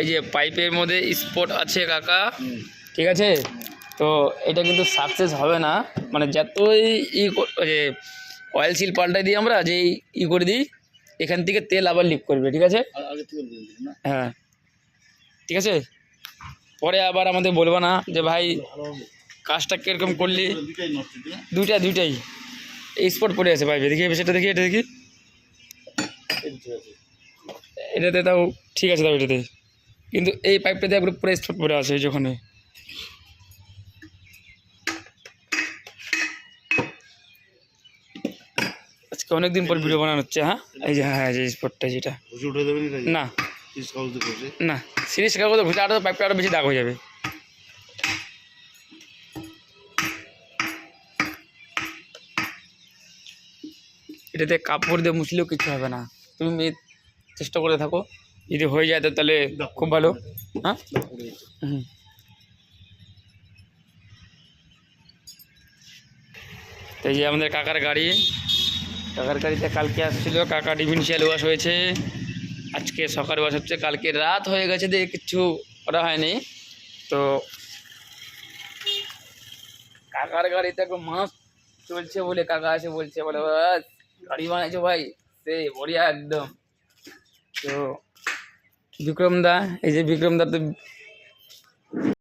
এই যে পাইপের মধ্যে স্পট আছে কাকা, ঠিক আছে? তো এটা কিন্তু সাকসেস হবে না, মানে যতই যে অয়েল সিল পাল্টাই দিই আমরা, যে করে দিই, এখান থেকে তেল আবার লিক করবে, ঠিক আছে? হ্যাঁ, ঠিক আছে। পরে আবার আমাদের বলবো না যে ভাই কাজটা কীরকম করলি। দুইটাই এই স্পট পড়ে আছে পাইপে, দেখি সেটা দেখি, এটা দেখি, এটাতে তাও ঠিক আছে, তাও এটাতে, কিন্তু এই পাইপটাতে একবার পুরো স্পট পড়ে আছে যখন। আজকে অনেকদিন পর ভিডিও বানানো হচ্ছে। হ্যাঁ, এই যে হ্যাঁ, যে স্পটটা, যেটা না না সিরিজ কাগজে ঘুষে আরো পাইপটা আরো বেশি দাগ হয়ে যাবে। এটাতে কাপড় দিয়ে মুছলেও কিছু হবে না, তুমি চেষ্টা করে থাকো, যদি হয়ে যায় তো তাহলে খুব ভালো। হ্যাঁ, হুম। তো এই যে আমাদের কাকার গাড়িতে কালকে আসছিল, কাকা ডিফারেন্সিয়াল ওয়াশ হয়েছে, আজকে সকাল ওয়াশ হচ্ছে, কালকে রাত হয়ে গেছে দিয়ে কিচ্ছু করা হয়নি। তো কাকার গাড়িতে একদম মাস্ট চলছে বলে কাকা আছে বলছে, বলে বাস গাড়ি বানাইছো ভাই, সে বড়িয়া একদম। তো বিক্রম দা, এই যে বিক্রম দা তো